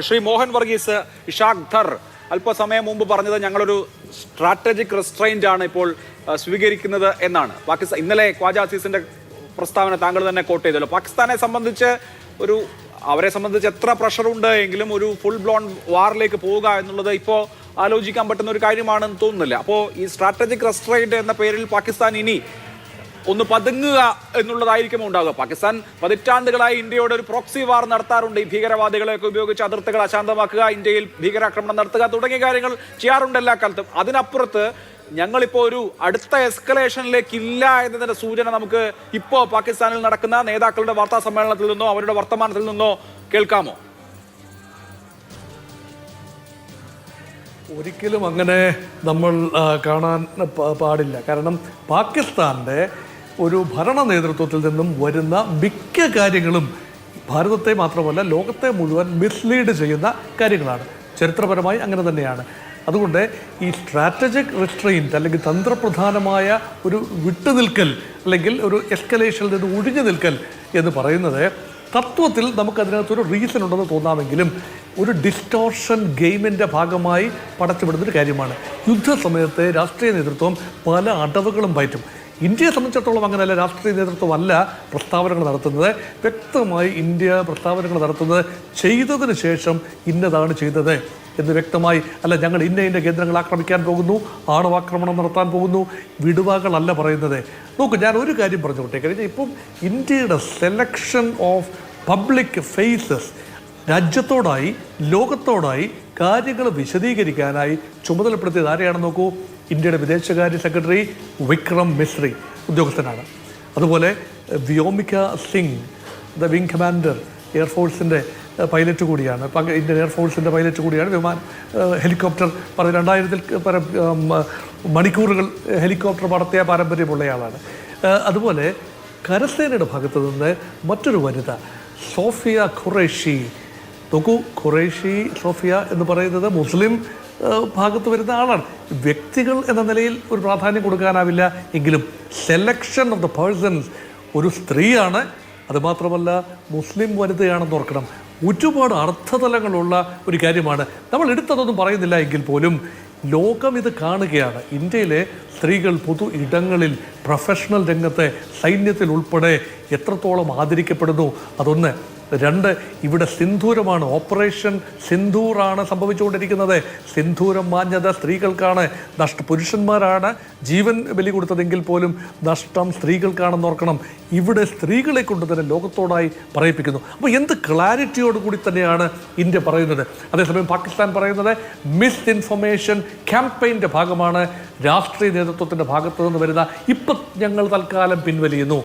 ശ്രീ മോഹൻ വർഗീസ് ഇഷാഖ് ധർ അല്പസമയം മുമ്പ് പറഞ്ഞത് ഞങ്ങളൊരു സ്ട്രാറ്റജിക് റെസ്ട്രെയിന്റ് ആണ് ഇപ്പോൾ സ്വീകരിക്കുന്നത് എന്നാണ്. പാകിസ്ഥാൻ ഇന്നലെ ഖ്വാജ അസീസിന്റെ പ്രസ്താവന താങ്കൾ തന്നെ കോട്ട് ചെയ്തല്ലോ. പാകിസ്ഥാനെ സംബന്ധിച്ച് അവരെ സംബന്ധിച്ച് എത്ര പ്രഷറുണ്ട് എങ്കിലും ഒരു ഫുൾ ബ്ലോൺ വാറിലേക്ക് പോവുക എന്നുള്ളത് ഇപ്പോൾ ആലോചിക്കാൻ പറ്റുന്ന ഒരു കാര്യമാണെന്ന് തോന്നുന്നില്ല. അപ്പോൾ ഈ സ്ട്രാറ്റജിക് റെസ്ട്രെയിന്റ് എന്ന പേരിൽ പാകിസ്ഥാൻ ഇനി ഒന്ന് പതുങ്ങുക എന്നുള്ളതായിരിക്കും ഉണ്ടാകുക. പാകിസ്ഥാൻ പതിറ്റാണ്ടുകളായി ഇന്ത്യയോട് ഒരു പ്രോക്സി വാർ നടത്താറുണ്ട്. ഈ ഭീകരവാദികളെയൊക്കെ ഉപയോഗിച്ച് അതിർത്തികൾ അശാന്തമാക്കുക, ഇന്ത്യയിൽ ഭീകരാക്രമണം നടത്തുക തുടങ്ങിയ കാര്യങ്ങൾ ചെയ്യാറുണ്ട് എല്ലാ കാലത്തും. അതിനപ്പുറത്ത് ഞങ്ങളിപ്പോൾ ഒരു അടുത്ത എസ്കലേഷനിലേക്ക് ഇല്ല എന്നതിന്റെ സൂചന നമുക്ക് ഇപ്പോൾ പാകിസ്ഥാനിൽ നടക്കുന്ന നേതാക്കളുടെ വാർത്താ സമ്മേളനത്തിൽ നിന്നോ അവരുടെ വർത്തമാനത്തിൽ നിന്നോ കേൾക്കാമോ? ഒരിക്കലും അങ്ങനെ നമ്മൾ കാണാൻ പാടില്ല. കാരണം പാകിസ്ഥാൻ്റെ ഒരു ഭരണ നേതൃത്വത്തിൽ നിന്നും വരുന്ന മിക്ക കാര്യങ്ങളും ഭാരതത്തെ മാത്രമല്ല ലോകത്തെ മുഴുവൻ മിസ്ലീഡ് ചെയ്യുന്ന കാര്യങ്ങളാണ്. ചരിത്രപരമായി അങ്ങനെ തന്നെയാണ്. അതുകൊണ്ട് ഈ സ്ട്രാറ്റജിക് റിസ്ട്രെയിൻറ്റ് അല്ലെങ്കിൽ തന്ത്രപ്രധാനമായ ഒരു വിട്ടുനിൽക്കൽ അല്ലെങ്കിൽ ഒരു എസ്കലേഷനിൽ നിന്ന് ഒഴിഞ്ഞു നിൽക്കൽ എന്ന് പറയുന്നത് തത്വത്തിൽ നമുക്കതിനകത്തൊരു റീസൺ ഉണ്ടെന്ന് തോന്നാമെങ്കിലും ഒരു ഡിസ്റ്റോർഷൻ ഗെയിമിൻ്റെ ഭാഗമായി പടച്ചുവിടുന്നൊരു കാര്യമാണ്. യുദ്ധസമയത്ത് രാഷ്ട്രീയ നേതൃത്വം പല അടവുകളും പയറ്റും. ഇന്ത്യയെ സംബന്ധിച്ചിടത്തോളം അങ്ങനെയല്ല. രാഷ്ട്രീയ നേതൃത്വമല്ല പ്രസ്താവനകൾ നടത്തുന്നത്. വ്യക്തമായി ഇന്ത്യ പ്രസ്താവനകൾ നടത്തുന്നത് ചെയ്തതിന് ശേഷം ഇന്നതാണ് ചെയ്തത് എന്ന് വ്യക്തമായി, അല്ല ഞങ്ങൾ ഇന്ന കേന്ദ്രങ്ങൾ ആക്രമിക്കാൻ പോകുന്നു, ആണവാക്രമണം നടത്താൻ പോകുന്നു, വിടുവാകളല്ല പറയുന്നത്. നോക്കൂ, ഞാൻ ഒരു കാര്യം പറഞ്ഞുകൊണ്ടേ കഴിഞ്ഞാൽ ഇപ്പം ഇന്ത്യയുടെ സെലക്ഷൻ ഓഫ് പബ്ലിക് ഫേസസ് രാജ്യത്തോടായി ലോകത്തോടായി കാര്യങ്ങൾ വിശദീകരിക്കാനായി ചുമതലപ്പെടുത്തിയത് ആരെയാണെന്ന് നോക്കൂ. ഇന്ത്യയുടെ വിദേശകാര്യ സെക്രട്ടറി വിക്രം മിശ്രി ഉദ്യോഗസ്ഥനാണ്. അതുപോലെ Vyomika Singh the wing commander എയർഫോഴ്സിൻ്റെ പൈലറ്റ് കൂടിയാണ്, ഇന്ത്യൻ എയർഫോഴ്സിൻ്റെ പൈലറ്റ് കൂടിയാണ്. ഹെലികോപ്റ്റർ 2000 പരം മണിക്കൂറുകൾ ഹെലികോപ്റ്റർ പറത്തിയ പാരമ്പര്യമുള്ളയാളാണ്. അതുപോലെ കരസേനയുടെ ഭാഗത്തു നിന്ന് മറ്റൊരു വനിത സോഫിയ ഖുറേഷി. നോക്കൂ, ഖുറേഷി സോഫിയ എന്ന് പറയുന്നത് മുസ്ലിം ഭാഗത്ത് വരുന്ന ആളാണ്. വ്യക്തികൾ എന്ന നിലയിൽ ഒരു പ്രാധാന്യം കൊടുക്കാനാവില്ല എങ്കിലും സെലക്ഷൻ ഓഫ് ദ പേഴ്സൺസ് ഒരു സ്ത്രീയാണ്. അതുമാത്രമല്ല മുസ്ലിം വനിതയാണെന്ന് ഓർക്കണം. ഒരുപാട് അർത്ഥതലങ്ങളുള്ള ഒരു കാര്യമാണ്. നമ്മൾ എടുത്തതൊന്നും പറയുന്നില്ല എങ്കിൽ പോലും ലോകം ഇത് കാണുകയാണ്. ഇന്ത്യയിലെ സ്ത്രീകൾ പൊതു ഇടങ്ങളിൽ പ്രൊഫഷണൽ രംഗത്തെ സൈന്യത്തിൽ ഉൾപ്പെടെ എത്രത്തോളം ആദരിക്കപ്പെടുന്നു. അതൊന്ന്. രണ്ട്, ഇവിടെ സിന്ദൂരമാണ്, ഓപ്പറേഷൻ സിന്ദൂറാണ് സംഭവിച്ചുകൊണ്ടിരിക്കുന്നത്. സിന്ദൂരം മാഞ്ഞത് സ്ത്രീകൾക്കാണ്. പുരുഷന്മാരാണ് ജീവൻ ബലി കൊടുത്തതെങ്കിൽ പോലും നഷ്ടം സ്ത്രീകൾക്കാണെന്ന് ഓർക്കണം. ഇവിടെ സ്ത്രീകളെ കൊണ്ട് തന്നെ ലോകത്തോടായി പറയിപ്പിക്കുന്നു. അപ്പോൾ എന്ത് ക്ലാരിറ്റിയോട് കൂടി തന്നെയാണ് ഇന്ത്യ പറയുന്നത്. അതേസമയം പാകിസ്ഥാൻ പറയുന്നത് മിസ് ഇൻഫർമേഷൻ ക്യാമ്പയിൻ്റെ ഭാഗമാണ് രാഷ്ട്രീയ നേതൃത്വത്തിൻ്റെ ഭാഗത്തു നിന്ന് വരുന്ന ഇപ്പം ഞങ്ങൾ തൽക്കാലം പിൻവലിയുന്നു.